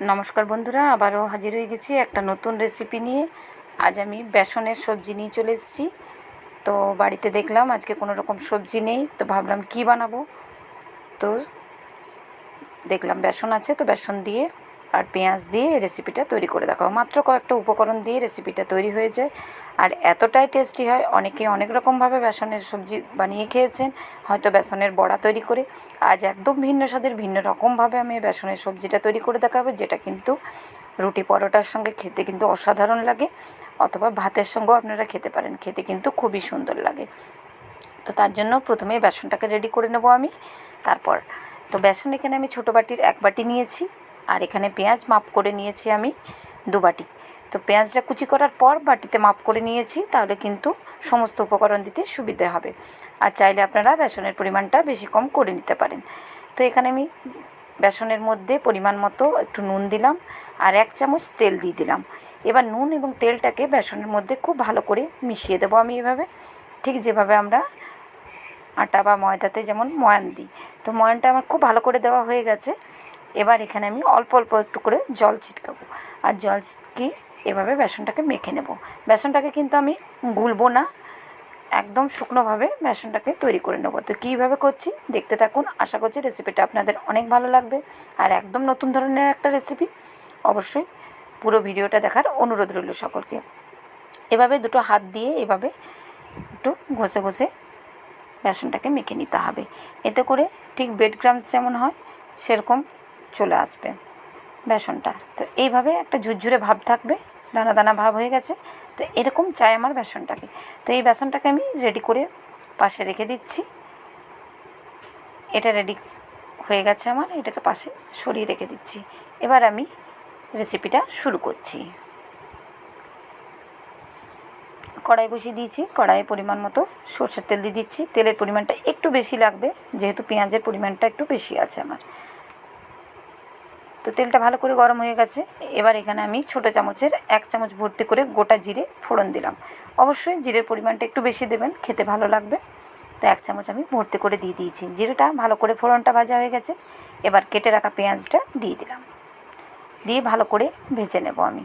নমস্কার বন্ধুরা, আবারও হাজির হয়ে গেছি একটা নতুন রেসিপি নিয়ে। আজ আমি বেসনের সবজি নিয়ে চলে এসেছি। তো বাড়িতে দেখলাম আজকে কোনো রকম সবজি নেই, তো ভাবলাম কি বানাবো। তো দেখলাম বেসন আছে, তো বেসন দিয়ে আর পেঁয়াজ দিয়ে এই রেসিপিটা তৈরি করে দেখাবো। মাত্র কয়েকটা উপকরণ দিয়ে রেসিপিটা তৈরি হয়ে যায় আর এতটাই টেস্টি হয়। অনেকে অনেক রকমভাবে বেসনের সবজি বানিয়ে খেয়েছেন, হয়তো বেসনের বড়া তৈরি করে। আজ একদম ভিন্ন স্বাদের ভিন্ন রকমভাবে আমি বেসনের সবজিটা তৈরি করে দেখাবো, যেটা কিন্তু রুটি পরোটার সঙ্গে খেতে কিন্তু অসাধারণ লাগে, অথবা ভাতের সঙ্গেও আপনারা খেতে পারেন, খেতে কিন্তু খুবই সুন্দর লাগে। তো তার জন্য প্রথমেই বেসনটাকে রেডি করে নেব আমি। তারপর তো বেসন এখানে আমি ছোটো বাটির 1 বাটি নিয়েছি, আর এখানে পেঁয়াজ মাপ করে নিয়েছি আমি 2 বাটি। তো পেঁয়াজটা কুচি করার পর বাটিতে মাপ করে নিয়েছি, তাহলে কিন্তু সমস্ত উপকরণ দিতে সুবিধে হবে। আর চাইলে আপনারা বেসনের পরিমাণটা বেশি কম করে নিতে পারেন। তো এখানে আমি বেসনের মধ্যে পরিমাণ মতো একটু নুন দিলাম আর 1 চামচ তেল দিয়ে দিলাম। এবার নুন এবং তেলটাকে বেসনের মধ্যে খুব ভালো করে মিশিয়ে দেবো আমি এভাবে, ঠিক যেভাবে আমরা আটা বা ময়দাতে যেমন ময়ান দিই। তো ময়ানটা আমার খুব ভালো করে দেওয়া হয়ে গেছে। এবার এখানে আমি অল্প অল্প একটু করে জল ছিটকাবো, আর জল ছিটকিয়ে এভাবে বেসনটাকে মেখে নেব। বেসনটাকে কিন্তু আমি গুলবো না, একদম শুকনোভাবে বেসনটাকে তৈরি করে নেব। তো কীভাবে করছি দেখতে থাকুন, আশা করছি রেসিপিটা আপনাদের অনেক ভালো লাগবে। আর একদম নতুন ধরনের একটা রেসিপি, অবশ্যই পুরো ভিডিওটা দেখার অনুরোধ রইল সকলকে। এভাবে দুটো হাত দিয়ে এভাবে একটু ঘষে ঘষে বেসনটাকে মেখে নিতে হবে, এতে করে ঠিক ব্রেড ক্রাম্বস যেমন হয় সেরকম চলে আসবে বেসনটা। তো এইভাবে একটা ঝুরঝুরে ভাব থাকবে, দানা দানা ভাব হয়ে গেছে। তো এরকম চাই আমার বেসনটাকে। তো এই বেসনটাকে আমি রেডি করে পাশে রেখে দিচ্ছি। এটা রেডি হয়ে গেছে আমার, এটাকে পাশে সরিয়ে রেখে দিচ্ছি। এবার আমি রেসিপিটা শুরু করছি। কড়াই বসিয়ে দিয়েছি, কড়াইয়ে পরিমাণ মতো সরষের তেল দিয়ে দিচ্ছি। তেলের পরিমাণটা একটু বেশি লাগবে, যেহেতু পেঁয়াজের পরিমাণটা একটু বেশি আছে আমার। তো তেলটা ভালো করে গরম হয়ে গেছে। এবার এখানে আমি ছোটো চামচের 1 চামচ ভর্তি করে গোটা জিরে ফোড়ন দিলাম। অবশ্যই জিরের পরিমাণটা একটু বেশি দেবেন, খেতে ভালো লাগবে। তো 1 চামচ আমি ভর্তি করে দিয়ে দিয়েছি। জিরেটা ভালো করে ফোড়নটা ভাজা হয়ে গেছে। এবার কেটে রাখা পেঁয়াজটা দিয়ে দিলাম, দিয়ে ভালো করে ভেজে নেব আমি।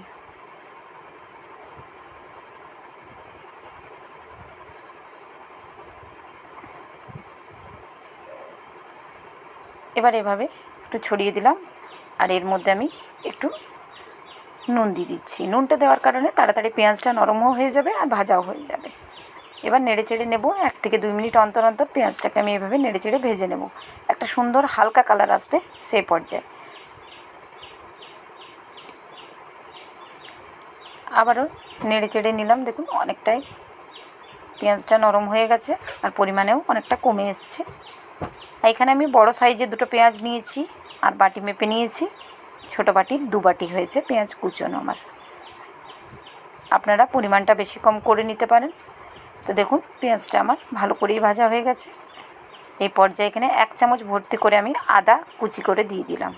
এবার এভাবে একটু ছড়িয়ে দিলাম, আর এর মধ্যে আমি একটু নুন দিয়ে দিচ্ছি। নুনটা দেওয়ার কারণে তাড়াতাড়ি পেঁয়াজটা নরমও হয়ে যাবে আর ভাজাও হয়ে যাবে। এবার নেড়ে চেড়ে নেব, 1 থেকে 2 মিনিট অন্তর অন্তর পেঁয়াজটাকে আমি এভাবে নেড়ে চেড়ে ভেজে নেব। একটা সুন্দর হালকা কালার আসবে সেই পর্যায়ে। আবারও নেড়ে চেড়ে নিলাম, দেখুন অনেকটাই পেঁয়াজটা নরম হয়ে গেছে আর পরিমাণেও অনেকটা কমে এসছে। এখানে আমি বড় সাইজের 2টো পেঁয়াজ নিয়েছি আর বাটি মেপে নিয়েছি। ছোটো বাটির 2 বাটি হয়েছে পেঁয়াজ কুচোনো আমার। আপনারা পরিমাণটা বেশি কম করে নিতে পারেন। তো দেখুন পেঁয়াজটা আমার ভালো করেই ভাজা হয়ে গেছে। এই পর্যায়ে এখানে 1 চামচ ভর্তি করে আমি আদা কুচি করে দিয়ে দিলাম।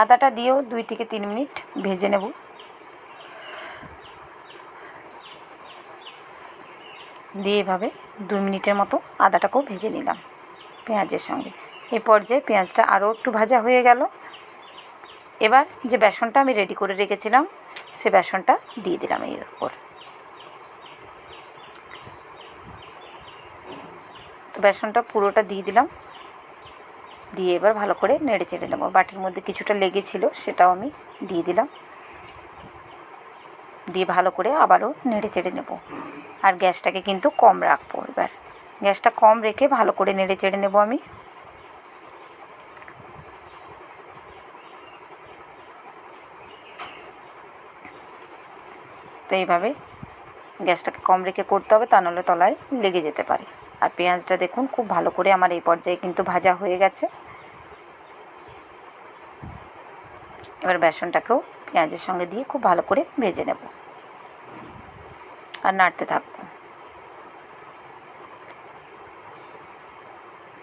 আদাটা দিয়েও 2 থেকে 3 মিনিট ভেজে নেব। দিয়ে এভাবে 2 মিনিটের মতো আদাটাকেও ভেজে নিলাম পেঁয়াজের সঙ্গে। এই পর্যায়ে পেঁয়াজটা আরও একটু ভাজা হয়ে গেল। এবার যে বেসনটা আমি রেডি করে রেখেছিলাম সে বেসনটা দিয়ে দিলাম এর উপর। তো বেসনটা পুরোটা দিয়ে দিলাম, দিয়ে এবার ভালো করে নেড়ে চেড়ে নেব। বাটির মধ্যে কিছুটা লেগেছিল সেটাও আমি দিয়ে দিলাম, দিয়ে ভালো করে আবারও নেড়ে চেড়ে নেব। আর গ্যাসটাকে কিন্তু কম রাখবো। এবার গ্যাসটা কম রেখে ভালো করে নেড়ে চেড়ে নেব আমি। তো এইভাবে গ্যাসটাকে কম রেখে করতে হবে, তা নাহলে তলায় লেগে যেতে পারে। আর পেঁয়াজটা দেখুন খুব ভালো করে আমার এই পর্যায়ে কিন্তু ভাজা হয়ে গেছে। এবার বেসনটাকেও পেঁয়াজের সঙ্গে দিয়ে খুব ভালো করে ভেজে নেব আর নাড়তে থাকবো।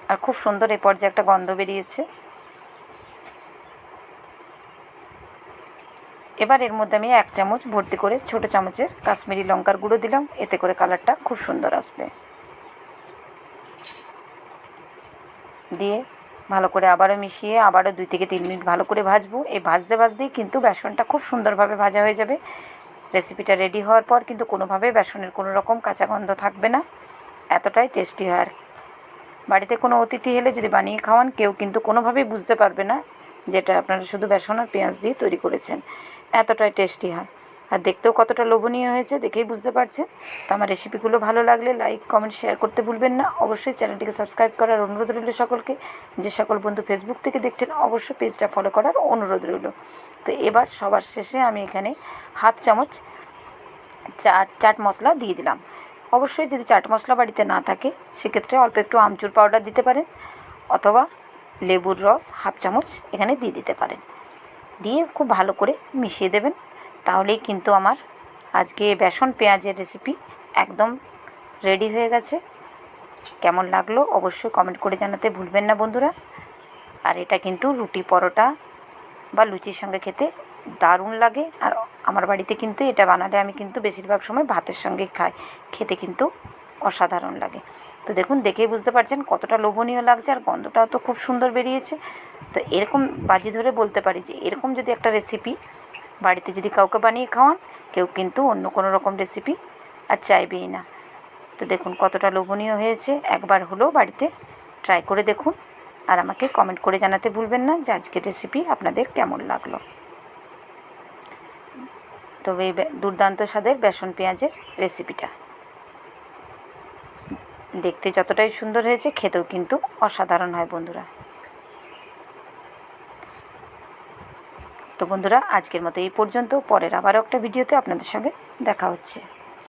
আর খুব সুন্দর এই পর্যায়ে একটা গন্ধ বেরিয়েছে। এবার এর মধ্যে আমি 1 চামচ ভর্তি করে ছোটো চামচের কাশ্মীরি লঙ্কার গুঁড়ো দিলাম, এতে করে কালারটা খুব সুন্দর আসবে। দিয়ে ভালো করে আবারও মিশিয়ে আবারও 2 থেকে 3 মিনিট ভালো করে ভাজবো। এই ভাজতে ভাজতেই কিন্তু বেসনটা খুব সুন্দরভাবে ভাজা হয়ে যাবে। রেসিপিটা রেডি হওয়ার পর কিন্তু কোনোভাবেই বেসনের কোনো রকম কাঁচা গন্ধ থাকবে না, এতটাই টেস্টি হয়। আর বাড়িতে কোনো অতিথি এলে যদি বানিয়ে খাওয়ান, কেউ কিন্তু কোনোভাবেই বুঝতে পারবে না যেটা আপনারা শুধু বেসন আর পেঁয়াজ দিয়ে তৈরি করেছেন, এতটাই টেস্টি হয়। আর দেখতেও কতটা লোভনীয় হয়েছে দেখেই বুঝতে পারছেন। তো আমার রেসিপিগুলো ভালো লাগলে লাইক, কমেন্ট, শেয়ার করতে ভুলবেন না। অবশ্যই চ্যানেলটিকে সাবস্ক্রাইব করার অনুরোধ রইল সকলকে। যে সকল বন্ধু ফেসবুক থেকে দেখছেন অবশ্যই পেজটা ফলো করার অনুরোধ রইল। তো এবার সবার শেষে আমি এখানে হাফ চামচ চাট মশলা দিয়ে দিলাম। অবশ্যই যদি চাট মশলা বাড়িতে না থাকে সেক্ষেত্রে অল্প একটু আমচুর পাউডার দিতে পারেন, অথবা লেবুর রস হাফ চামচ এখানে দিয়ে দিতে পারেন। দিয়ে খুব ভালো করে মিশিয়ে দেবেন। তাহলেই কিন্তু আমার আজকে বেসন পেঁয়াজের রেসিপি একদম রেডি হয়ে গেছে। কেমন লাগলো অবশ্যই কমেন্ট করে জানাতে ভুলবেন না বন্ধুরা। আর এটা কিন্তু রুটি, পরোটা বা লুচির সঙ্গে খেতে দারুণ লাগে। আর আমার বাড়িতে কিন্তু এটা বানালে আমি কিন্তু বেশিরভাগ সময় ভাতের সঙ্গেই খাই, খেতে কিন্তু অসাধারণ লাগে। তো দেখুন, দেখেই বুঝতে পারছেন কতটা লোভনীয় লাগছে, আর গন্ধটাও তো খুব সুন্দর বেরিয়েছে। তো এরকম বাজি ধরে বলতে পারি যে এরকম যদি একটা রেসিপি বাড়িতে যদি কাউকে বানিয়ে খাওয়ান, কেউ কিন্তু অন্য কোনো রকম রেসিপি আর চাইবেই না। তো দেখুন কতটা লোভনীয় হয়েছে। একবার হলেও বাড়িতে ট্রাই করে দেখুন, আর আমাকে কমেন্ট করে জানাতে ভুলবেন না যে আজকের রেসিপি আপনাদের কেমন লাগলো। তবে এই দুর্দান্ত স্বাদের বেসন পেঁয়াজের রেসিপিটা দেখতে যতটাই সুন্দর হয়েছে, খেতেও কিন্তু অসাধারণ হয় বন্ধুরা। তো বন্ধুরা, আজকের মতো এই পর্যন্ত। পরের আবারও একটা ভিডিওতে আপনাদের সঙ্গে দেখা হচ্ছে।